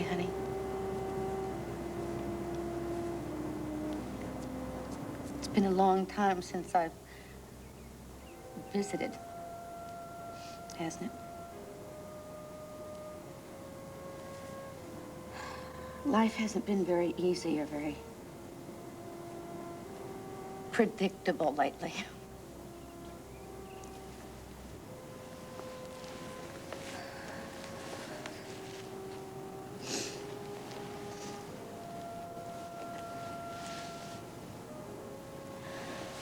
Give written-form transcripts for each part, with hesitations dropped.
honey. It's been a long time since I've visited, hasn't it? Life hasn't been very easy or very predictable lately.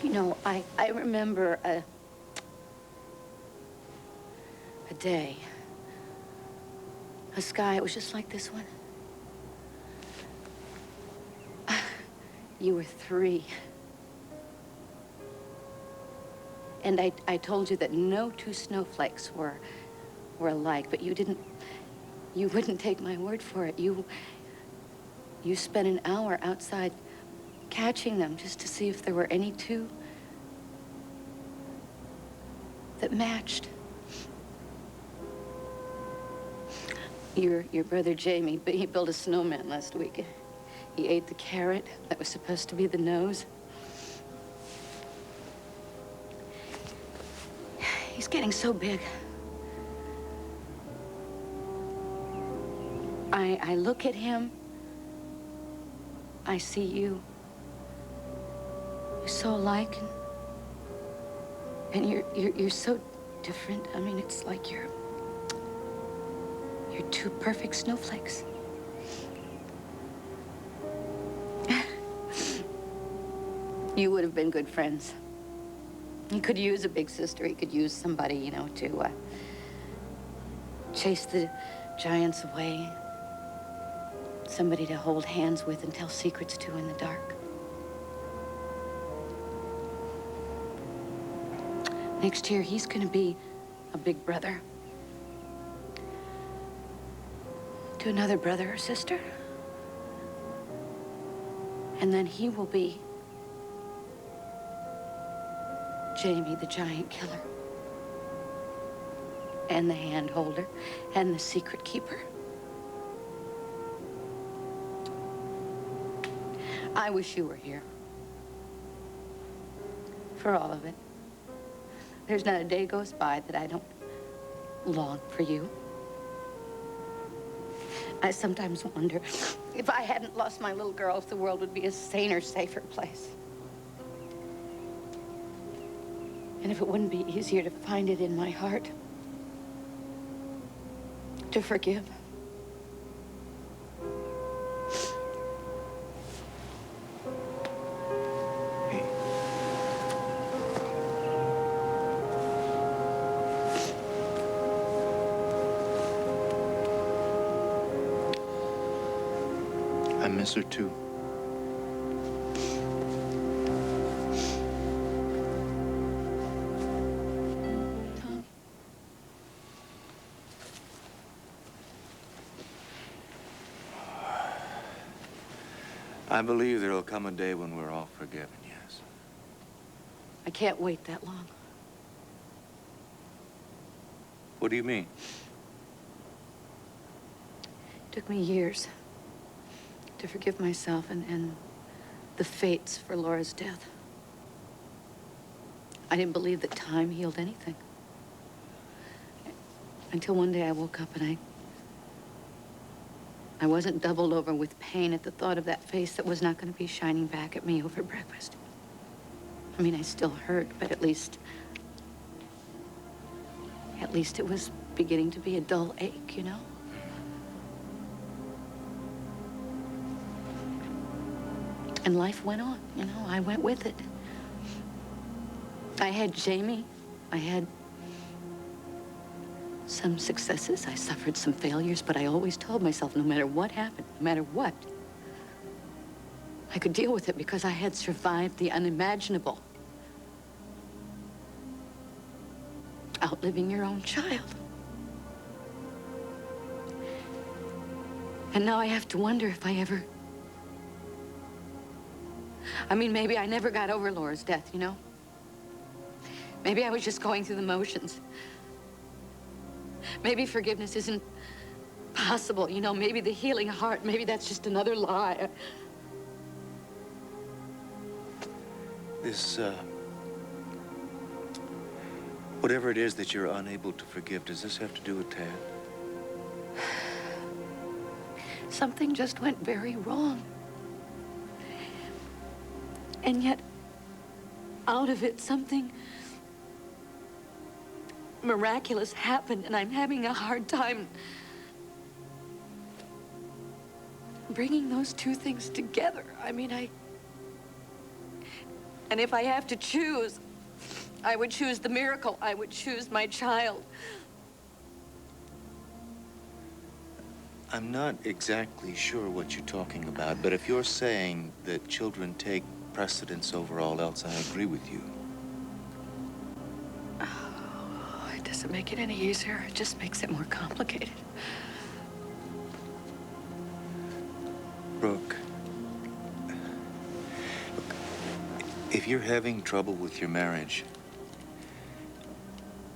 You know, I remember a day, a sky, it was just like this one. You were 3. And I told you that no 2 snowflakes were alike, but you wouldn't take my word for it. You spent an hour outside catching them just to see if there were any 2 that matched. Your brother Jamie, he built a snowman last week. He ate the carrot that was supposed to be the nose. He's getting so big. I look at him, I see you. You're so alike, and you're so different. I mean, it's like you're 2 perfect snowflakes. You would have been good friends. He could use a big sister. He could use somebody, you know, to chase the giants away. Somebody to hold hands with and tell secrets to in the dark. Next year, he's gonna be a big brother to another brother or sister. And then he will be Jamie, the giant killer, and the hand holder, and the secret keeper. I wish you were here for all of it. There's not a day goes by that I don't long for you. I sometimes wonder if I hadn't lost my little girl, if the world would be a saner, safer place. And if it wouldn't be easier to find it in my heart to forgive. Hey. I miss her too. I believe there'll come a day when we're all forgiven, yes. I can't wait that long. What do you mean? It took me years to forgive myself and the fates for Laura's death. I didn't believe that time healed anything. Until one day I woke up and I wasn't doubled over with pain at the thought of that face that was not going to be shining back at me over breakfast. I mean, I still hurt, but at least it was beginning to be a dull ache, you know? And life went on, you know, I went with it. I had Jamie, I had some successes, I suffered some failures, but I always told myself, no matter what happened, no matter what, I could deal with it because I had survived the unimaginable. Outliving your own child. And now I have to wonder if I ever... I mean, maybe I never got over Laura's death, you know? Maybe I was just going through the motions. Maybe forgiveness isn't possible. You know, maybe the healing heart, maybe that's just another lie. This, whatever it is that you're unable to forgive, does this have to do with Tad? Something just went very wrong. And yet, out of it, something miraculous happened, and I'm having a hard time bringing those two things together. I mean, and if I have to choose, I would choose the miracle. I would choose my child. I'm not exactly sure what you're talking about, but if you're saying that children take precedence over all else, I agree with you. Oh, it doesn't make it any easier. It just makes it more complicated. Brooke, look, if you're having trouble with your marriage,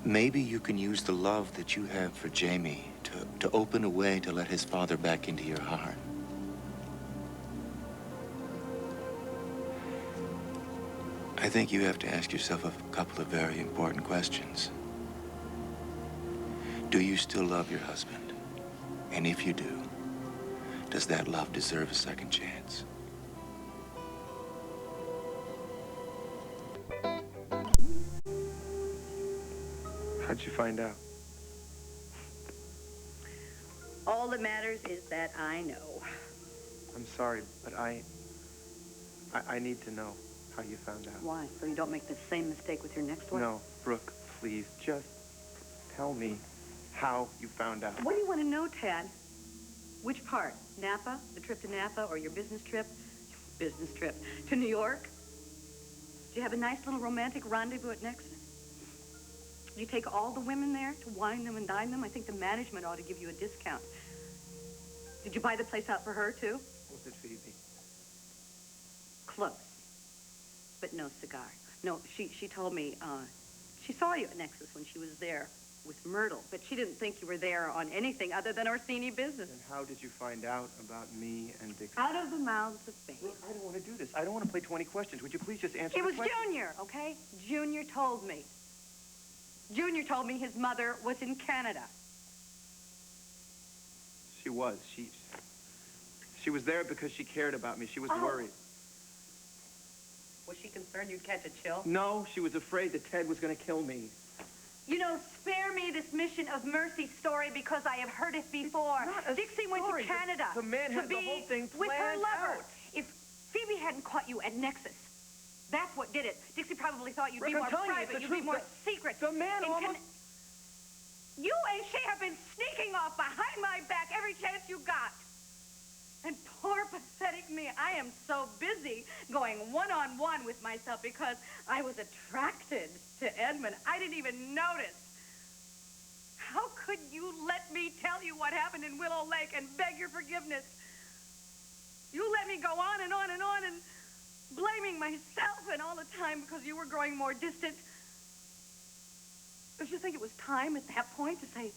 maybe you can use the love that you have for Jamie to open a way to let his father back into your heart. I think you have to ask yourself a couple of very important questions. Do you still love your husband? And if you do, does that love deserve a second chance? How'd you find out? All that matters is that I know. I'm sorry, but I need to know how you found out. Why? So you don't make the same mistake with your next one? No, Brooke, please, just tell me how you found out. What do you want to know, Tad? Which part? Napa? The trip to Napa or your business trip? Business trip to New York? Did you have a nice little romantic rendezvous at Nexus? Did you take all the women there to wine them and dine them? I think the management ought to give you a discount. Did you buy the place out for her, too? Was it Phoebe? Close. But no cigar. No, she told me, she saw you at Nexus when she was there with Myrtle, but she didn't think you were there on anything other than Orsini business. And how did you find out about me and Dixie? Out of the mouths of babes. Brooke, I don't want to do this. I don't want to play 20 questions. Would you please just answer It the was question? Junior, okay? Junior told me. Junior told me his mother was in Canada. She was. She was there because she cared about me. She was worried. Was she concerned you'd catch a chill? No, she was afraid that Ted was going to kill me. You know, spare me this Mission of Mercy story because I have heard it before. Dixie went to Canada The man had the whole thing with her planned lover. out. If Phoebe hadn't caught you at Nexus, that's what did it. Dixie probably thought you'd Brooke, be more I'm telling you, private, it's the you'd be truth. more secret. The man almost... You and she have been sneaking off behind my back every chance you got. And poor, pathetic me, I am so busy going one-on-one with myself because I was attracted to Edmund. I didn't even notice. How could you let me tell you what happened in Willow Lake and beg your forgiveness? You let me go on and on and on and blaming myself and all the time because you were growing more distant. Don't you think it was time at that point to say,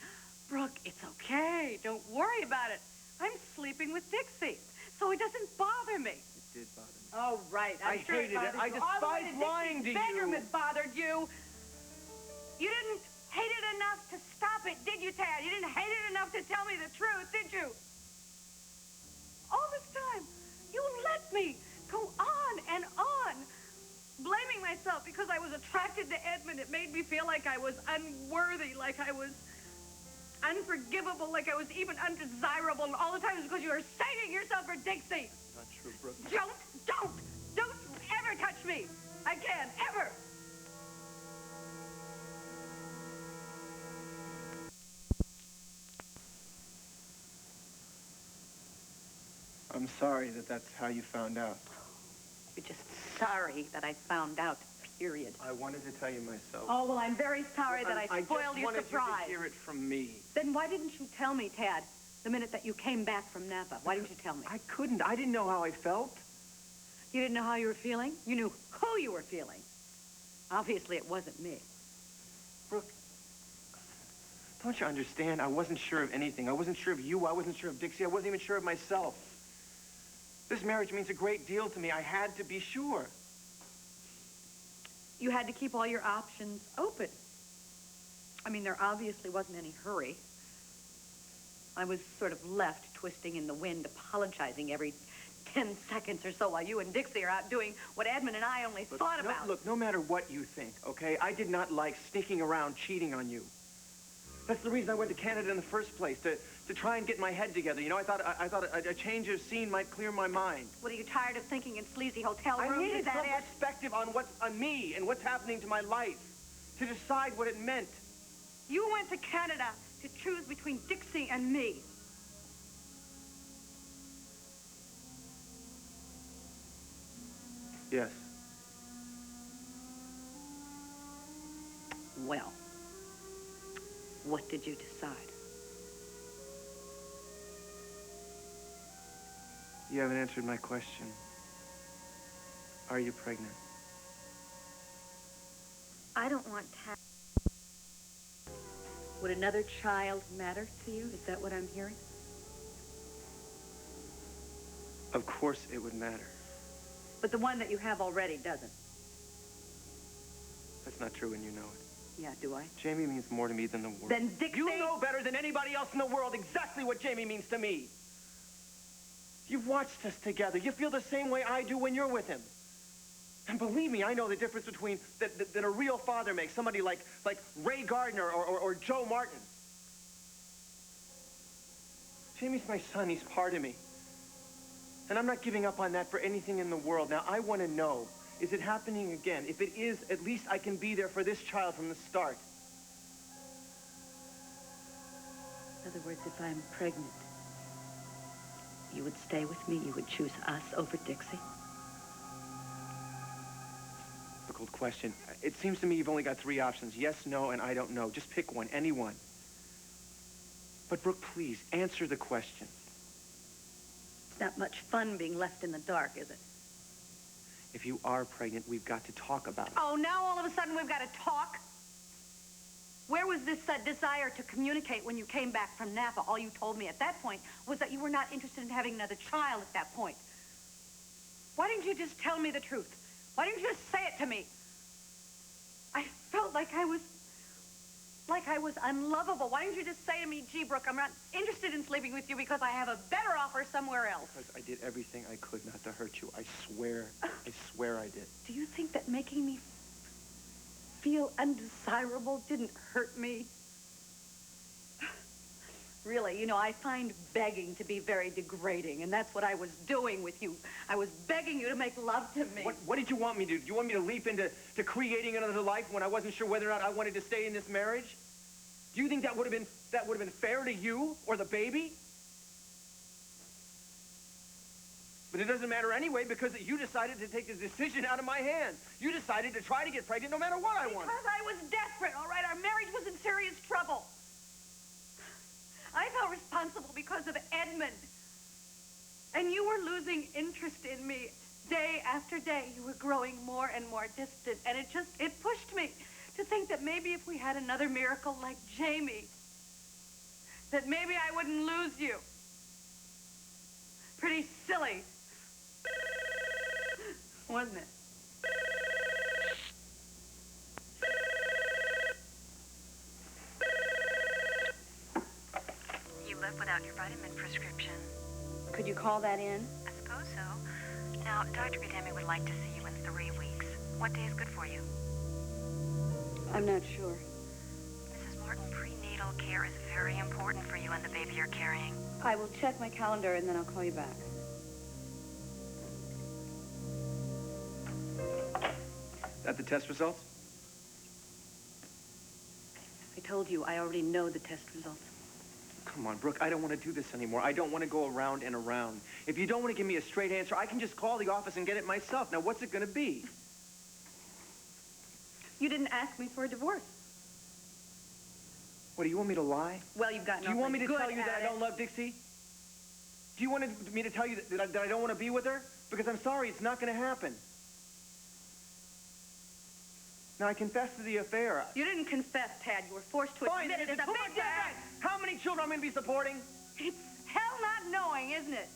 Brooke, it's okay. Don't worry about it. I'm sleeping with Dixie, so it doesn't bother me. It did bother me. Oh, right. I'm I sure hated it. bothered I you. despise All the way lying to Dixie's bedroom you. has bothered you. You didn't hate it enough to stop it, did you, Tad? You didn't hate it enough to tell me the truth, did you? All this time, you let me go on and on, blaming myself because I was attracted to Edmund. It made me feel like I was unworthy, like I was unforgivable, like I was even undesirable, and all the time it was because you were saving yourself for Dixie. Not true, Brooke. Don't ever touch me again, ever. I'm sorry that that's how you found out. You're just sorry that I found out, period. I wanted to tell you myself. Oh, well, I'm very sorry that I spoiled your just surprise. wanted you to hear it from me. Then why didn't you tell me, Tad, the minute that you came back from Napa? Why didn't you tell me? I couldn't. I didn't know how I felt. You didn't know how you were feeling? You knew who you were feeling. Obviously, it wasn't me. Brooke, Don't you understand? I wasn't sure of anything. I wasn't sure of you. I wasn't sure of Dixie. I wasn't even sure of myself. This marriage means a great deal to me. I had to be sure. You had to keep all your options open. I mean, there obviously wasn't any hurry. I was sort of left twisting in the wind, apologizing every 10 seconds or so while you and Dixie are out doing what Edmund and I only thought about. Look, no matter what you think, okay? I did not like sneaking around cheating on you. That's the reason I went to Canada in the first place, to try and get my head together. You know, I thought a change of scene might clear my mind. What, are you tired of thinking in sleazy hotel rooms? I needed Is that some it? perspective on me and what's happening to my life, to decide what it meant. You went to Canada to choose between Dixie and me. Yes. Well, what did you decide? You haven't answered my question. Are you pregnant? I don't want to. Would another child matter to you? Is that what I'm hearing? Of course it would matter. But the one that you have already doesn't. That's not true, and you know it. Yeah, do I? Jamie means more to me than the world. Then Dixie... You know better than anybody else in the world exactly what Jamie means to me. You've watched us together. You feel the same way I do when you're with him. And believe me, I know the difference between that a real father makes. Somebody like Ray Gardner or Joe Martin. Jamie's my son. He's part of me. And I'm not giving up on that for anything in the world. Now, I want to know, is it happening again? If it is, at least I can be there for this child from the start. In other words, if I'm pregnant, you would stay with me? You would choose us over Dixie? Difficult question. It seems to me you've only got 3 options. Yes, no, and I don't know. Just pick one, any one. But Brooke, please, answer the question. It's not much fun being left in the dark, is it? If you are pregnant, we've got to talk about it. Oh, now all of a sudden we've got to talk? Where was this desire to communicate when you came back from Napa? All you told me at that point was that you were not interested in having another child at that point. Why didn't you just tell me the truth? Why didn't you just say it to me? I felt like I was unlovable. Why didn't you just say to me, gee, Brooke, I'm not interested in sleeping with you because I have a better offer somewhere else? Because I did everything I could not to hurt you. I swear I did. Do you think that making me feel undesirable didn't hurt me? Really, you know, I find begging to be very degrading, and that's what I was doing with you. I was begging you to make love to me. What did you want me to do? Do you want me to leap into creating another life when I wasn't sure whether or not I wanted to stay in this marriage? Do you think that would have been fair to you or the baby? But it doesn't matter anyway because you decided to take the decision out of my hands. You decided to try to get pregnant no matter what I wanted. Because I was desperate, all right? Our marriage was in serious trouble. I felt responsible because of Edmund. And you were losing interest in me. Day after day, you were growing more and more distant. And it pushed me to think that maybe if we had another miracle like Jamie, that maybe I wouldn't lose you. Pretty silly, wasn't it? You live without your vitamin prescription. Could you call that in? I suppose so. Now, Dr. Gademi would like to see you in 3 weeks. What day is good for you? I'm not sure. Mrs. Martin, prenatal care is very important for you and the baby you're carrying. I will check my calendar and then I'll call you back. That the test results? I told you I already know the test results. Come on, Brooke, I don't want to do this anymore. I don't want to go around and around. If you don't want to give me a straight answer, I can just call the office and get it myself. Now, what's it going to be? You didn't ask me for a divorce. What, do you want me to lie? Well, you've gotten Do you want me to awfully tell good you that at I don't it. love Dixie? Do you want me to tell you that I don't want to be with her? Because I'm sorry, it's not going to happen. Now, I confessed to the affair. You didn't confess, Tad. You were forced to Fine, admit it. It's a who big am I to admit? How many children I'm going to be supporting? It's hell not knowing, isn't it?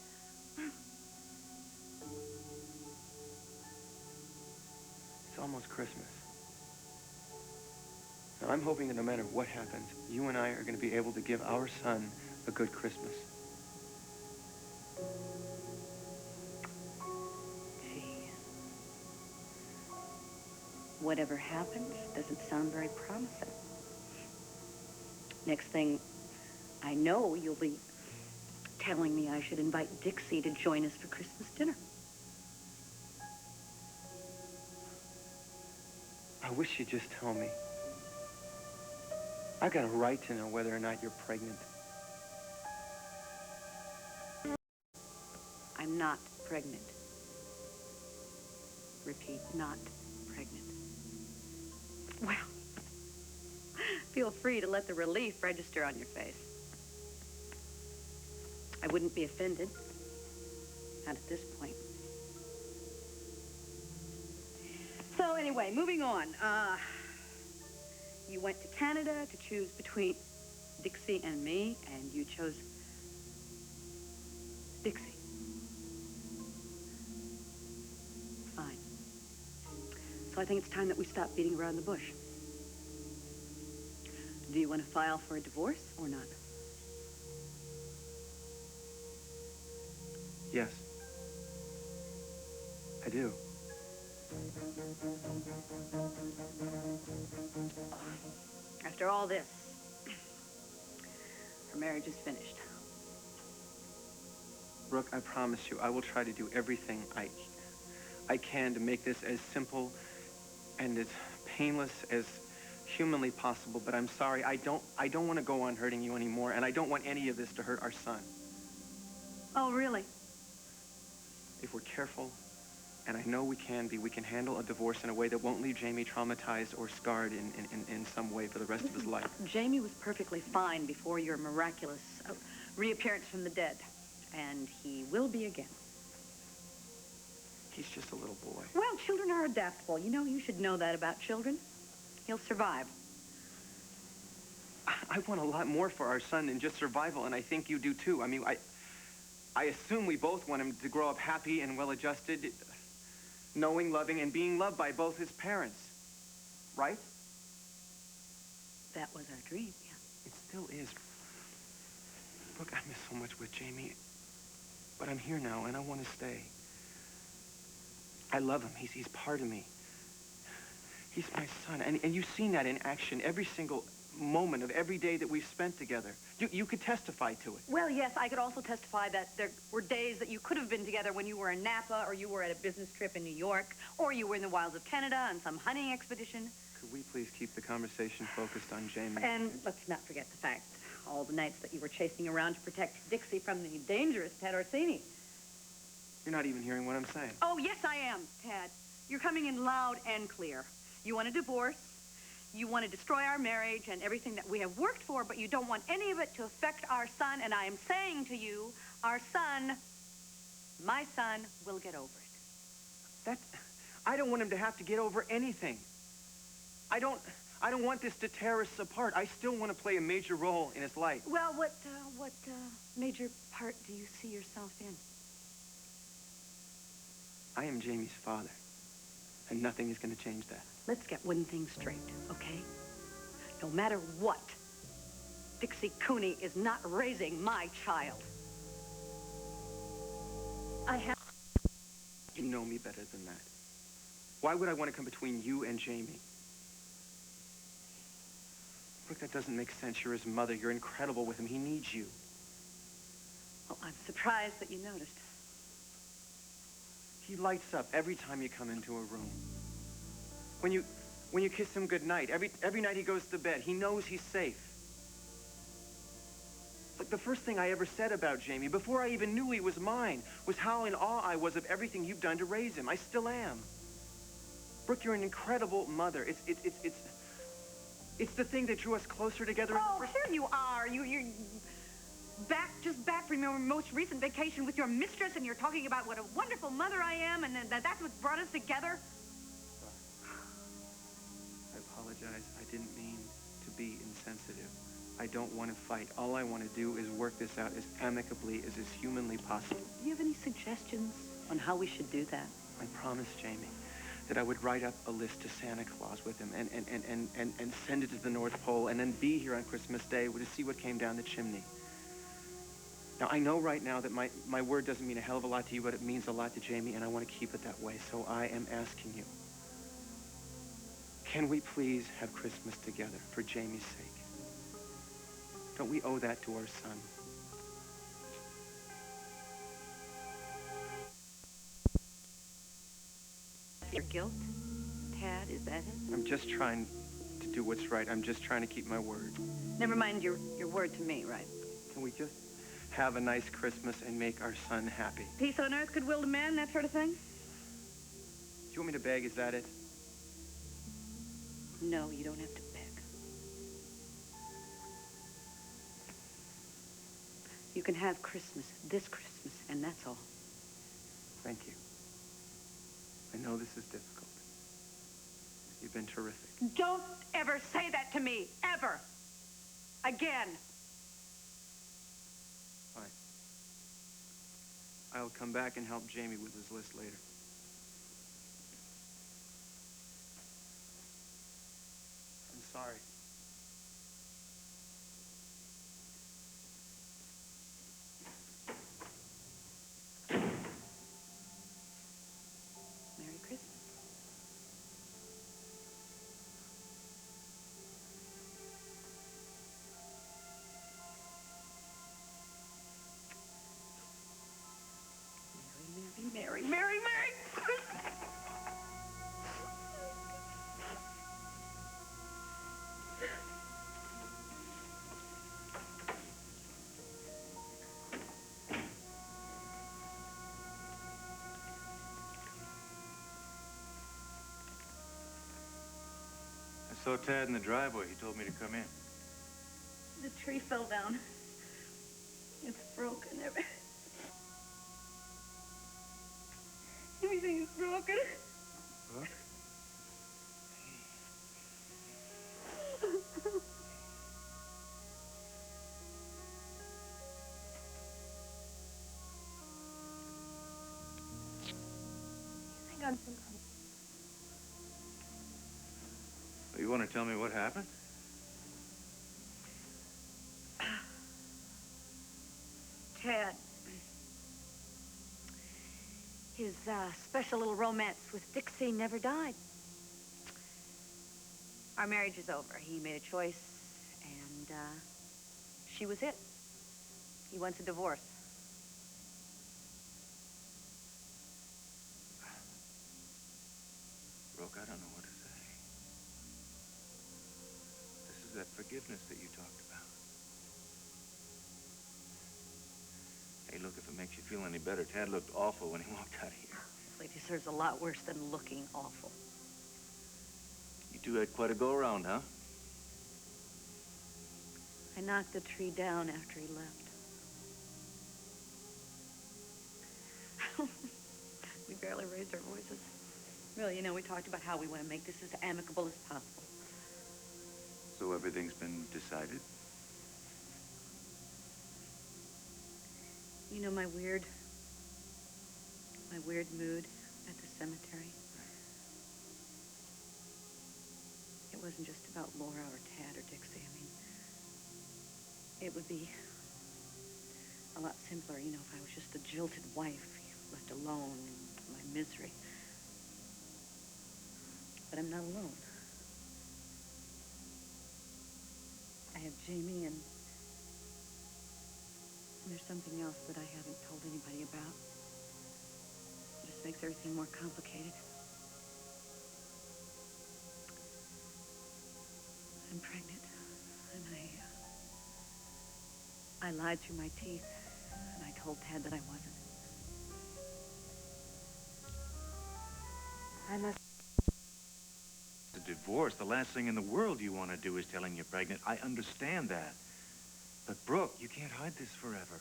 It's almost Christmas. Now, I'm hoping that no matter what happens, you and I are going to be able to give our son a good Christmas. Gee. Whatever happens doesn't sound very promising. Next thing I know, you'll be telling me I should invite Dixie to join us for Christmas dinner. I wish you'd just tell me. I got a right to know whether or not you're pregnant. I'm not pregnant. Repeat, not pregnant. Well, feel free to let the relief register on your face. I wouldn't be offended. Not at this point. So anyway, moving on. You went to Canada to choose between Dixie and me, and you chose Dixie. Fine. So I think it's time that we stop beating around the bush. Do you want to file for a divorce or not? Yes. I do. After all this, our marriage is finished. Brooke, I promise you, I will try to do everything I can to make this as simple and as painless as humanly possible, but I'm sorry, I don't want to go on hurting you anymore, and I don't want any of this to hurt our son. Oh, really? If we're careful, and I know we can handle a divorce in a way that won't leave Jamie traumatized or scarred in some way for the rest of his life. Jamie was perfectly fine before your miraculous reappearance from the dead, and he will be again. He's just a little boy. Well, children are adaptable. You know, you should know that about children. He'll survive. I want a lot more for our son than just survival, and I think you do too. I mean, I assume we both want him to grow up happy and well-adjusted, knowing, loving, and being loved by both his parents. Right? That was our dream, yeah. It still is. Look, I miss so much with Jamie, but I'm here now, and I want to stay. I love him. He's part of me. He's my son, and you've seen that in action every single moment of every day that we've spent together. You could testify to it. Well, yes, I could also testify that there were days that you could have been together when you were in Napa, or you were at a business trip in New York, or you were in the wilds of Canada on some hunting expedition. Could we please keep the conversation focused on Jamie? And let's not forget the fact, all the nights that you were chasing around to protect Dixie from the dangerous Ted Orsini. You're not even hearing what I'm saying. Oh, yes, I am, Tad. You're coming in loud and clear. You want a divorce, you want to destroy our marriage and everything that we have worked for, but you don't want any of it to affect our son, and I am saying to you, our son, my son, will get over it. I don't want him to have to get over anything. I don't want this to tear us apart. I still want to play a major role in his life. Well, what major part do you see yourself in? I am Jamie's father, and nothing is going to change that. Let's get one thing straight, okay? No matter what, Dixie Cooney is not raising my child. You know me better than that. Why would I want to come between you and Jamie? Brooke, that doesn't make sense. You're his mother. You're incredible with him. He needs you. Well, I'm surprised that you noticed. He lights up every time you come into a room. When you kiss him goodnight, every night he goes to bed, he knows he's safe. Look, the first thing I ever said about Jamie, before I even knew he was mine, was how in awe I was of everything you've done to raise him. I still am. Brooke, you're an incredible mother. It's the thing that drew us closer together. Oh, here you are. You're just back from your most recent vacation with your mistress, and you're talking about what a wonderful mother I am, and that's what brought us together. apologize. I didn't mean to be insensitive. I don't want to fight. All I want to do is work this out as amicably as is humanly possible. Do you have any suggestions on how we should do that? I promised Jamie that I would write up a list to Santa Claus with him and send it to the North Pole and then be here on Christmas Day to see what came down the chimney. Now, I know right now that my word doesn't mean a hell of a lot to you, but it means a lot to Jamie, and I want to keep it that way. So I am asking you, can we please have Christmas together for Jamie's sake? Don't we owe that to our son? Your guilt? Tad, is that it? I'm just trying to do what's right. I'm just trying to keep my word. Never mind your word to me, right? Can we just have a nice Christmas and make our son happy? Peace on earth, goodwill to men, that sort of thing? Do you want me to beg? Is that it? No, you don't have to beg. You can have Christmas, this Christmas, and that's all. Thank you. I know this is difficult. You've been terrific. Don't ever say that to me, ever. Again. Fine. I'll come back and help Jamie with his list later. I'm sorry. Merry Christmas. Merry, Merry, Merry, Merry. I saw Tad in the driveway. He told me to come in. The tree fell down. It's broken. Everything is broken. Brooke? Hang on. You want to tell me what happened? Tad. His special little romance with Dixie never died. Our marriage is over. He made a choice, and she was it. He wants a divorce. Brooke, I don't know what to say. This is that forgiveness that you talked about. Hey, look, if it makes you feel any better, Tad looked awful when he walked out of here. This lady deserves a lot worse than looking awful. You two had quite a go-around, huh? I knocked the tree down after he left. We barely raised our voices. Really, you know, we talked about how we want to make this as amicable as possible. So everything's been decided? You know my weird mood at the cemetery? It wasn't just about Laura or Tad or Dixie. I mean, it would be a lot simpler, you know, if I was just a jilted wife left alone in my misery. But I'm not alone. I have Jamie, and there's something else that I haven't told anybody about. It just makes everything more complicated. I'm pregnant, and I lied through my teeth, and I told Tad that I wasn't. I must... The divorce, the last thing in the world you want to do is telling you're pregnant. I understand that. But, Brooke, you can't hide this forever.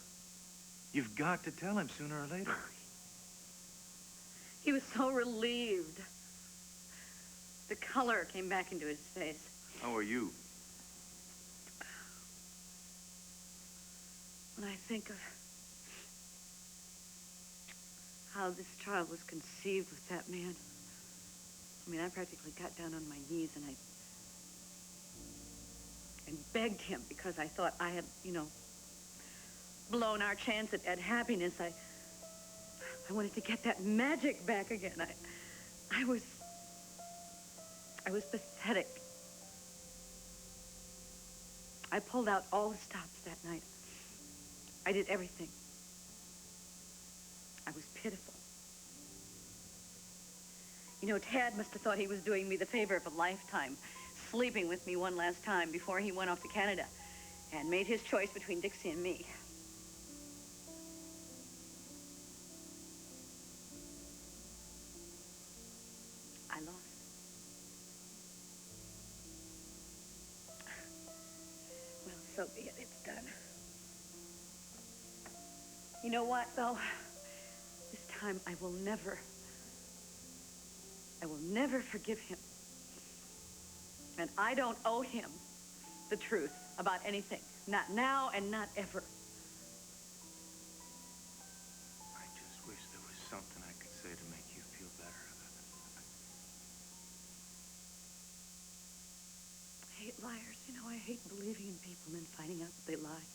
You've got to tell him sooner or later. He was so relieved. The color came back into his face. How are you? When I think of how this child was conceived with that man, I mean, I practically got down on my knees and I begged him because I thought I had, blown our chance at happiness. I wanted to get that magic back again. I was pathetic. I pulled out all the stops that night. I did everything. I was pitiful. Tad must have thought he was doing me the favor of a lifetime, sleeping with me one last time before he went off to Canada and made his choice between Dixie and me. I lost. Well, so be it. It's done. You know what, though? This time I will never forgive him. And I don't owe him the truth about anything. Not now and not ever. I just wish there was something I could say to make you feel better. I hate liars. I hate believing in people and then finding out that they lie.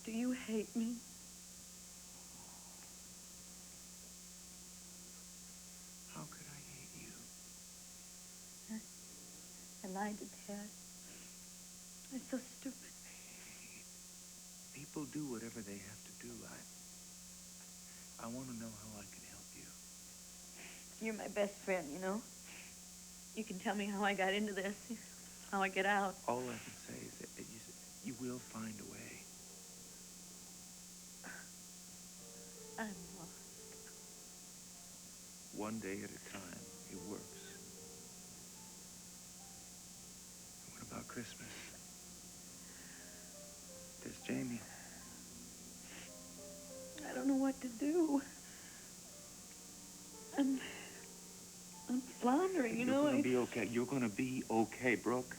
Do you hate me? How could I hate you? I lied to Tad. I'm so stupid. People do whatever they have to do. I want to know how I can help you. You're my best friend, You can tell me how I got into this, how I get out. All I can say is that you will find a way. I'm lost. One day at a time, it works. What about Christmas? There's Jamie. I don't know what to do. I'm floundering, You're gonna be okay. You're gonna be okay, Brooke.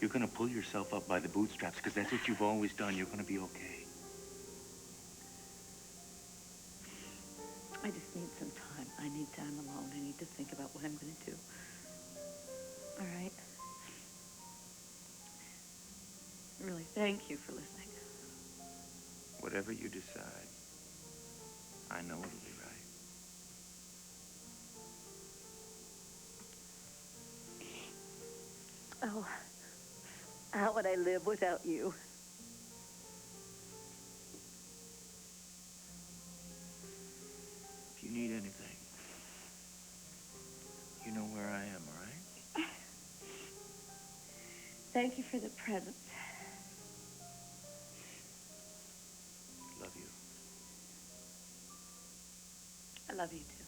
You're gonna pull yourself up by the bootstraps, because that's what you've always done. You're gonna be okay. I just need some time. I need time alone. I need to think about what I'm going to do. All right? Really, thank you for listening. Whatever you decide, I know it'll be right. Oh, how would I live without you? If you need anything, you know where I am, all right? Thank you for the presents. Love you. I love you, too.